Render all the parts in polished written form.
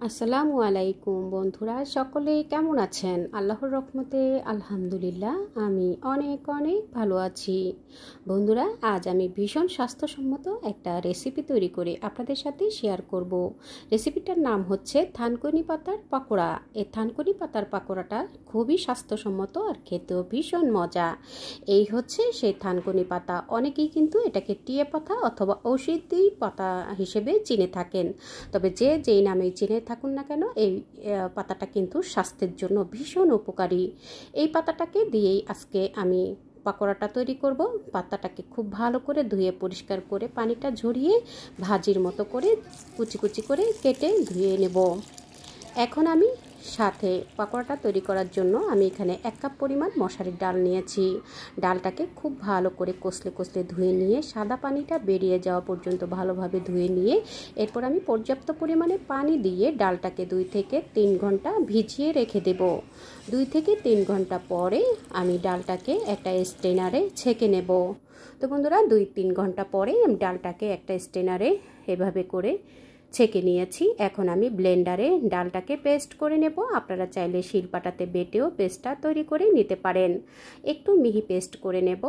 আসসালামু আলাইকুম বন্ধুরা, সকলে কেমন আছেন? আল্লাহর রহমতে আলহামদুলিল্লাহ আমি অনেক অনেক ভালো আছি। বন্ধুরা, আজ আমি ভীষণ স্বাস্থ্যসম্মত একটা রেসিপি তৈরি করে আপনাদের সাথে শেয়ার করব। রেসিপিটার নাম হচ্ছে থানকুনি পাতার পাকোড়া। এই থানকুনি পাতার পাকোড়াটা খুবই স্বাস্থ্যসম্মত আর খেতেও ভীষণ মজা। এই হচ্ছে সেই থানকুনি পাতা। অনেকেই কিন্তু এটাকে টিয়ে পাতা অথবা ঔষধি পাতা হিসেবে চিনে থাকেন। তবে যেই নামেই চিনে থাকুন না কেন, এই পাতাটা কিন্তু স্বাস্থ্যের জন্য ভীষণ উপকারী। এই পাতাটাকে দিয়েই আজকে আমি পাকোড়াটা তৈরি করব। পাতাটাকে খুব ভালো করে ধুয়ে পরিষ্কার করে পানিটা ঝরিয়ে ভাজির মতো করে কুচি কুচি করে কেটে ধুয়ে নেব। এখন আমি সাথে পাকোড়াটা তৈরি করার জন্য আমি এখানে 1 কাপ পরিমাণ মশারির ডাল নিয়েছি। ডালটাকে খুব ভালো করে কষলে কষলে ধুয়ে নিয়ে সাদা পানিটা বেরিয়ে যাওয়া পর্যন্ত ভালোভাবে ধুয়ে নিয়ে এরপর আমি পর্যাপ্ত পরিমাণে পানি দিয়ে ডালটাকে 2 থেকে 3 ঘন্টা ভিজিয়ে রেখে দেব। 2 থেকে 3 ঘন্টা পরে আমি ডালটাকে একটা স্ট্রেনারে ছেঁকে নেব। তো বন্ধুরা, 2-3 ঘন্টা পরে আমি ডালটাকে একটা স্ট্রেনারে এভাবে করে ছেঁকে নিয়েছি। এখন আমি ব্লেন্ডারে ডালটাকে পেস্ট করে নেব। আপনারা চাইলে শিলপাটাতে বেটেও পেস্টটা তৈরি করে নিতে পারেন। একটু মিহি পেস্ট করে নেব।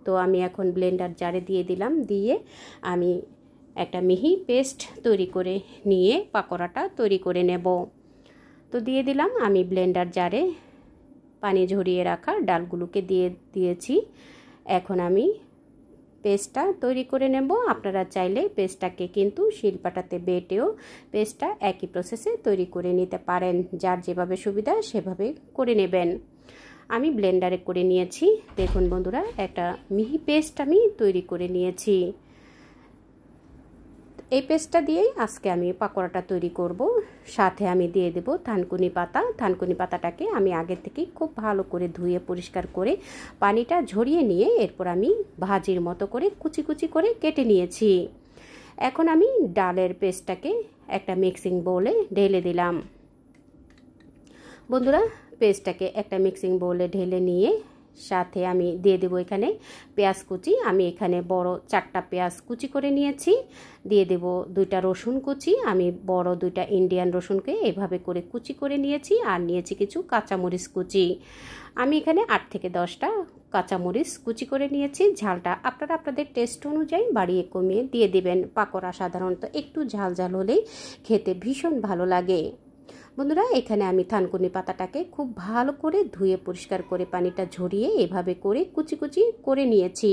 তো আমি এখন ব্লেন্ডার জারে দিয়ে দিলাম। দিয়ে আমি একটা মিহি পেস্ট তৈরি করে নিয়ে পাকোড়াটা তৈরি করে নেব। তো দিয়ে দিলাম আমি ব্লেন্ডার জারে পানি ঝরিয়ে রাখা ডালগুলোকে দিয়েছি। এখন আমি পেস্টটা তৈরি করে নেব। আপনারা চাইলে পেস্টটাকে কিন্তু শিলপাটাতে বেটেও পেস্টটা একই প্রসেসে তৈরি করে নিতে পারেন। যার যেভাবে সুবিধা সেভাবে করে নেবেন। আমি ব্লেন্ডারে করে নিয়েছি। দেখুন বন্ধুরা, একটা মিহি পেস্ট আমি তৈরি করে নিয়েছি। এই পেস্টটা দিয়েই আজকে আমি পাকোড়াটা তৈরি করব। সাথে আমি দিয়ে দেব থানকুনি পাতা। থানকুনি পাতাটাকে আমি আগে থেকেই খুব ভালো করে ধুয়ে পরিষ্কার করে পানিটা ঝরিয়ে নিয়ে এরপর আমি ভাজির মতো করে কুচি কুচি করে কেটে নিয়েছি। এখন আমি ডালের পেস্টটাকে একটা মিক্সিং বোলে ঢেলে দিলাম। বন্ধুরা, পেস্টটাকে একটা মিক্সিং বোলে ঢেলে নিয়ে সাথে আমি দিয়ে দেবো এখানে পেঁয়াজ কুচি। আমি এখানে বড় 4টা পেঁয়াজ কুচি করে নিয়েছি। দিয়ে দেব 2টা রসুন কুচি। আমি বড় 2টা ইন্ডিয়ান রসুনকে এভাবে করে কুচি করে নিয়েছি। আর নিয়েছি কিছু কাঁচামরিচ কুচি। আমি এখানে 8 থেকে 10টা কাঁচামরিচ কুচি করে নিয়েছি। ঝালটা আপনারা আপনাদের টেস্ট অনুযায়ী বাড়িয়ে কমিয়ে দিয়ে দিবেন। পাকোড়া সাধারণত একটু ঝাল ঝাল হলেই খেতে ভীষণ ভালো লাগে। বন্ধুরা, এখানে আমি থানকুনি পাতাটাকে খুব ভালো করে ধুয়ে পরিষ্কার করে পানিটা ঝরিয়ে এভাবে করে কুচি কুচি করে নিয়েছি।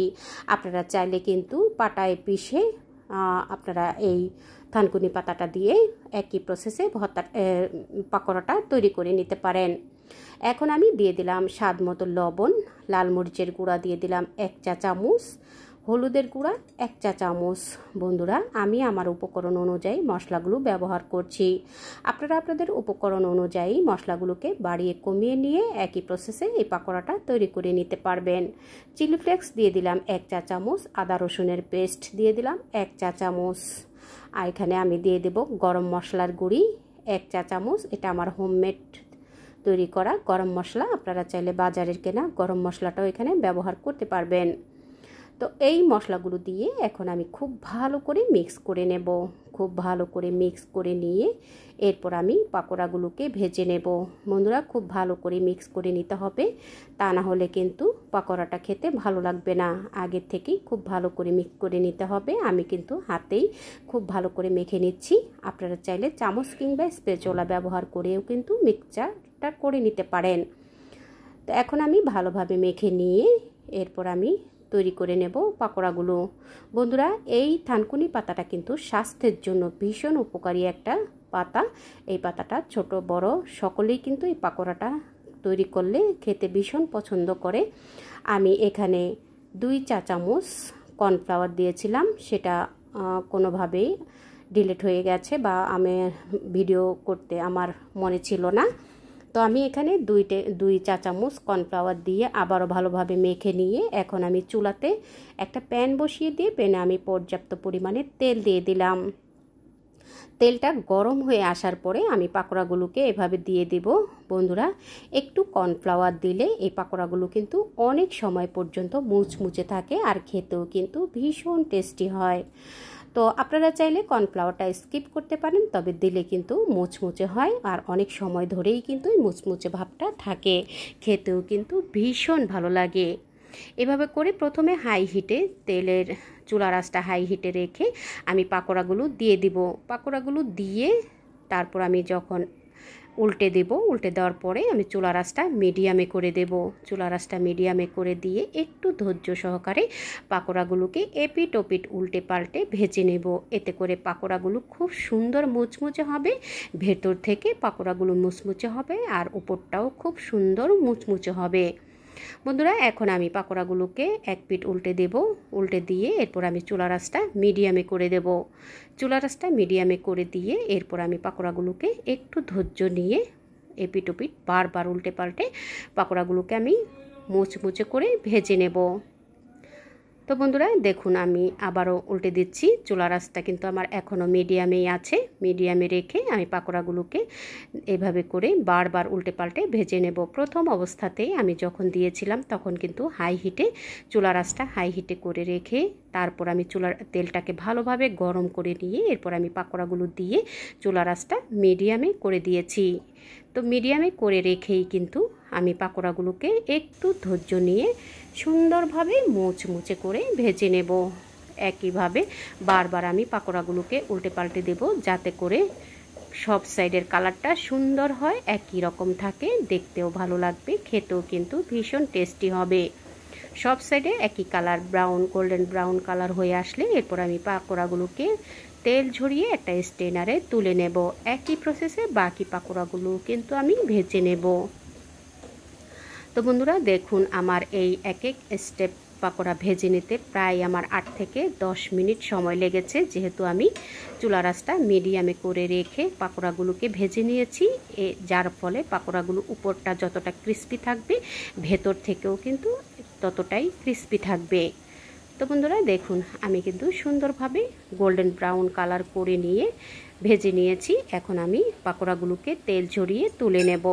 আপনারা চাইলে কিন্তু পাটায় পিষে আপনারা এই থানকুনি পাতাটা দিয়ে একই প্রসেসে পাকোড়াটা তৈরি করে নিতে পারেন। এখন আমি দিয়ে দিলাম স্বাদ মতো লবণ, লাল মরিচের গুঁড়া দিয়ে দিলাম 1 চা চামচ, হলুদের গুঁড়া 1 চা চামচ। বন্ধুরা, আমি আমার উপকরণ অনুযায়ী মশলাগুলো ব্যবহার করছি। আপনারা আপনাদের উপকরণ অনুযায়ী মশলাগুলোকে বাড়িয়ে কমিয়ে নিয়ে একই প্রসেসে এই পাকোড়াটা তৈরি করে নিতে পারবেন। চিলি ফ্লেক্স দিয়ে দিলাম 1 চা চামচ, আদা রসুনের পেস্ট দিয়ে দিলাম 1 চা চামচ। আর এখানে আমি দিয়ে দেব গরম মশলার গুঁড়ি 1 চা চামচ। এটা আমার হোমমেড তৈরি করা গরম মশলা। আপনারা চাইলে বাজারের কেনা গরম মশলাটাও এখানে ব্যবহার করতে পারবেন। তো এই মশলাগুলো দিয়ে এখন আমি খুব ভালো করে মিক্স করে নেব। খুব ভালো করে মিক্স করে নিয়ে এরপর আমি পাকোড়াগুলোকে ভেজে নেব। বন্ধুরা, খুব ভালো করে মিক্স করে নিতে হবে, তা না হলে কিন্তু পাকোড়াটা খেতে ভালো লাগবে না। আগের থেকেই খুব ভালো করে মিক্স করে নিতে হবে। আমি কিন্তু হাতেই খুব ভালো করে মেখে নিচ্ছি। আপনারা চাইলে চামচ কিংবা স্প্যাচুলা ব্যবহার করেও কিন্তু মিক্সচারটা করে নিতে পারেন। তো এখন আমি ভালোভাবে মেখে নিয়ে এরপর আমি তৈরি করে নেব পাকোড়াগুলো। বন্ধুরা, এই থানকুনি পাতাটা কিন্তু স্বাস্থ্যের জন্য ভীষণ উপকারী একটা পাতা। এই পাতাটা ছোট বড় সকলেই কিন্তু এই পাকোড়াটা তৈরি করলে খেতে ভীষণ পছন্দ করে। আমি এখানে 2 চা চামচ কর্নফ্লাওয়ার দিয়েছিলাম। সেটা কোনোভাবেই ডিলিট হয়ে গেছে বা আমি ভিডিও করতে আমার মনে ছিল না। তো আমি এখানে 2 চা চামচ কর্নফ্লাওয়ার দিয়ে আবারও ভালোভাবে মেখে নিয়ে এখন আমি চুলাতে একটা প্যান বসিয়ে দিয়ে প্যানে আমি পর্যাপ্ত পরিমাণে তেল দিয়ে দিলাম। তেলটা গরম হয়ে আসার পরে আমি পাকোড়াগুলোকে এভাবে দিয়ে দেব। বন্ধুরা, একটু কর্নফ্লাওয়ার দিলে এই পাকোড়াগুলো কিন্তু অনেক সময় পর্যন্ত মুচমুচে থাকে আর খেতেও কিন্তু ভীষণ টেস্টি হয়। তো আপনারা চাইলে কর্নফ্লাওয়ারটা স্কিপ করতে পারেন, তবে দিলে কিন্তু মুচমুচে হয় আর অনেক সময় ধরেই কিন্তু এই মুচমুচে ভাবটা থাকে, খেতেও কিন্তু ভীষণ ভালো লাগে। এভাবে করে প্রথমে হাই হিটে তেলের চুলার আঁচটা হাই হিটে রেখে আমি পাকোড়াগুলো দিয়ে দিব। পাকোড়াগুলো দিয়ে তারপর আমি যখন উল্টে দেব, উল্টে দেওয়ার পরে আমি চুলার আঁচটা মিডিয়ামে করে দেব। চুলার আঁচটা মিডিয়ামে করে দিয়ে একটু ধৈর্য সহকারে পাকোড়াগুলোকে এপিট ওপিট উল্টে পাল্টে ভেজে নেব। এতে করে পাকোড়াগুলো খুব সুন্দর মুচমুচে হবে, ভেতর থেকে পাকোড়াগুলো মুচমুচে হবে আর উপরটাও খুব সুন্দর মুচমুচে হবে। বন্ধুরা, এখন আমি পাকোড়াগুলোকে এক পিঠ উল্টে দেব। উল্টে দিয়ে এরপর আমি চুলার আঁচটা মিডিয়ামে করে দেব। চুলার আঁচটা মিডিয়ামে করে দিয়ে এরপর আমি পাকোড়াগুলোকে একটু ধৈর্য নিয়ে এপিট ওপিট বারবার উল্টে পাল্টে পাকোড়াগুলোকে আমি মুচমুচে করে ভেজে নেব। তো বন্ধুরা দেখুন, আমি আবারও উল্টে দিচ্ছি। চুলার আঁচটা কিন্তু আমার এখনও মিডিয়ামেই আছে। মিডিয়ামে রেখে আমি পাকোড়াগুলোকে এভাবে করে বারবার উল্টে পাল্টে ভেজে নেব। প্রথম অবস্থাতেই আমি যখন দিয়েছিলাম তখন কিন্তু হাই হিটে, চুলার আঁচটা হাই হিটে করে রেখে তারপর আমি তেলটাকে ভালোভাবে গরম করে নিয়ে এরপর আমি পাকোড়াগুলো দিয়ে চুলার আঁচটা মিডিয়ামে করে দিয়েছি। তো মিডিয়ামে করে রেখেই কিন্তু আমি পাকোড়াগুলোকে একটু ধৈর্য নিয়ে সুন্দরভাবে মুচমুচে করে ভেজে নেব। একইভাবে বারবার আমি পাকোড়াগুলোকে উল্টে পাল্টে দেব, যাতে করে সব সাইডের কালারটা সুন্দর হয়, একই রকম থাকে, দেখতেও ভালো লাগবে, খেতেও কিন্তু ভীষণ টেস্টি হবে। সব সাইডে একই colour brown, golden brown colour হয়ে আসলে এরপর আমি পাকোড়াগুলোকে তেল ঝরিয়ে একটা স্ট্রেনারে তুলে নেব। একই প্রসেসে বাকি পাকোড়াগুলো কিন্তু আমি ভেজে নেব। তো বন্ধুরা দেখুন, আমার এই এক এক স্টেপ পাকোড়া ভেজে নিতে প্রায় আমার 8 থেকে 10 মিনিট সময় লেগেছে, যেহেতু আমি চুলার আঁচটা মিডিয়ামে করে রেখে পাকোড়াগুলোকে ভেজে নিয়েছি। যার ফলে পাকোড়াগুলো উপরটা যতটা ক্রিস্পি থাকবে, ভেতর থেকেও কিন্তু ততটাই ক্রিস্পি থাকবে। তো বন্ধুরা দেখুন, আমি কিন্তু সুন্দরভাবে গোল্ডেন ব্রাউন কালার করে নিয়ে ভেজে নিয়েছি। এখন আমি পাকোড়াগুলোকে তেল ঝরিয়ে তুলে নেব।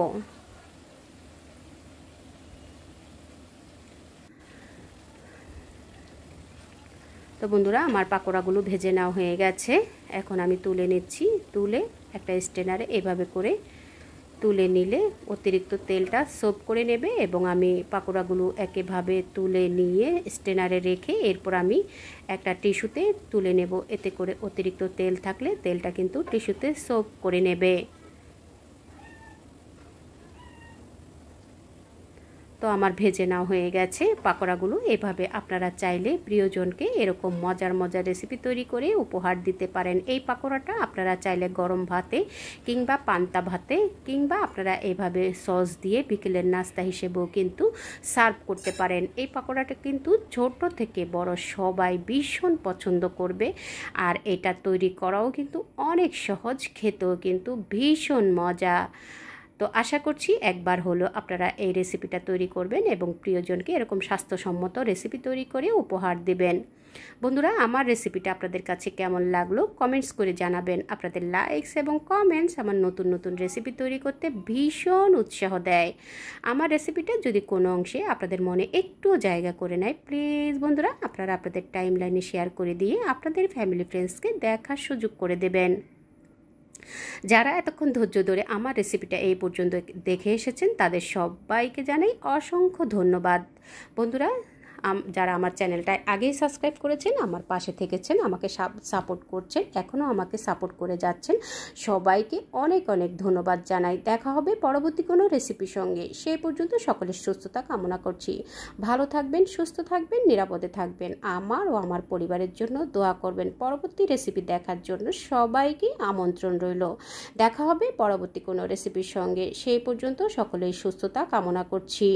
তো বন্ধুরা, আমার পাকোড়াগুলো ভেজে নেওয়া হয়ে গেছে। এখন আমি তুলে নিচ্ছি। তুলে একটা স্ট্রেনারে এভাবে করে তুলে নিলে অতিরিক্ত তেলটা সোপ করে নেবে এবং আমি পাকোড়াগুলো একইভাবে তুলে নিয়ে স্ট্রেনারে রেখে এরপর আমি একটা টিস্যুতে তুলে নেব। এতে করে অতিরিক্ত তেল থাকলে তেলটা কিন্তু টিস্যুতে সোপ করে নেবে। তো আমার ভেজে নেওয়া হয়ে গেছে পাকোড়াগুলো। এভাবে আপনারা চাইলে প্রিয়জনকে এরকম মজার মজার রেসিপি তৈরি করে উপহার দিতে পারেন। এই পাকোড়াটা আপনারা চাইলে গরম ভাতে কিংবা পান্তা ভাতে কিংবা আপনারা এইভাবে সস দিয়ে বিকেলের নাস্তা হিসেবেও কিন্তু সার্ভ করতে পারেন। এই পাকোড়াটা কিন্তু ছোট থেকে বড় সবাই ভীষণ পছন্দ করবে আর এটা তৈরি করাও কিন্তু অনেক সহজ, খেতেও কিন্তু ভীষণ মজা। তো আশা করছি একবার হলো আপনারা এই রেসিপিটা তৈরি করবেন এবং প্রিয়জনকে এরকম স্বাস্থ্যসম্মত রেসিপি তৈরি করে উপহার দেবেন। বন্ধুরা, আমার রেসিপিটা আপনাদের কাছে কেমন লাগলো কমেন্টস করে জানাবেন। আপনাদের লাইকস এবং কমেন্টস আমার নতুন নতুন রেসিপি তৈরি করতে ভীষণ উৎসাহ দেয়। আমার রেসিপিটা যদি কোনো অংশে আপনাদের মনে একটু জায়গা করে নেয়, প্লিজ বন্ধুরা আপনারা আপনাদের টাইম লাইনে শেয়ার করে দিয়ে আপনাদের ফ্যামিলি ফ্রেন্ডসকে দেখার সুযোগ করে দেবেন। যারা এতক্ষণ ধৈর্য ধরে আমার রেসিপিটা এই পর্যন্ত দেখে এসেছেন তাদের সবাইকে জানাই অসংখ্য ধন্যবাদ। বন্ধুরা, যারা আমার চ্যানেলটা আগেই সাবস্ক্রাইব করেছেন, আমার পাশে থেকেছেন, আমাকে সাপোর্ট করছেন, এখনও আমাকে সাপোর্ট করে যাচ্ছেন, সবাইকে অনেক অনেক ধন্যবাদ জানাই। দেখা হবে পরবর্তী কোনো রেসিপির সঙ্গে। সেই পর্যন্ত সকলের সুস্থতা কামনা করছি। ভালো থাকবেন, সুস্থ থাকবেন, নিরাপদে থাকবেন। আমার ও আমার পরিবারের জন্য দোয়া করবেন। পরবর্তী রেসিপি দেখার জন্য সবাইকে আমন্ত্রণ রইল। দেখা হবে পরবর্তী কোনো রেসিপির সঙ্গে। সেই পর্যন্ত সকলের সুস্থতা কামনা করছি।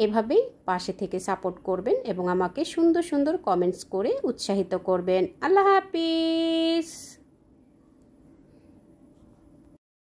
এভাবেই পাশে থেকে সাপোর্ট করবেন এবং আমাকে সুন্দর সুন্দর কমেন্টস করে উৎসাহিত করবেন। আল্লাহ হাফিজ।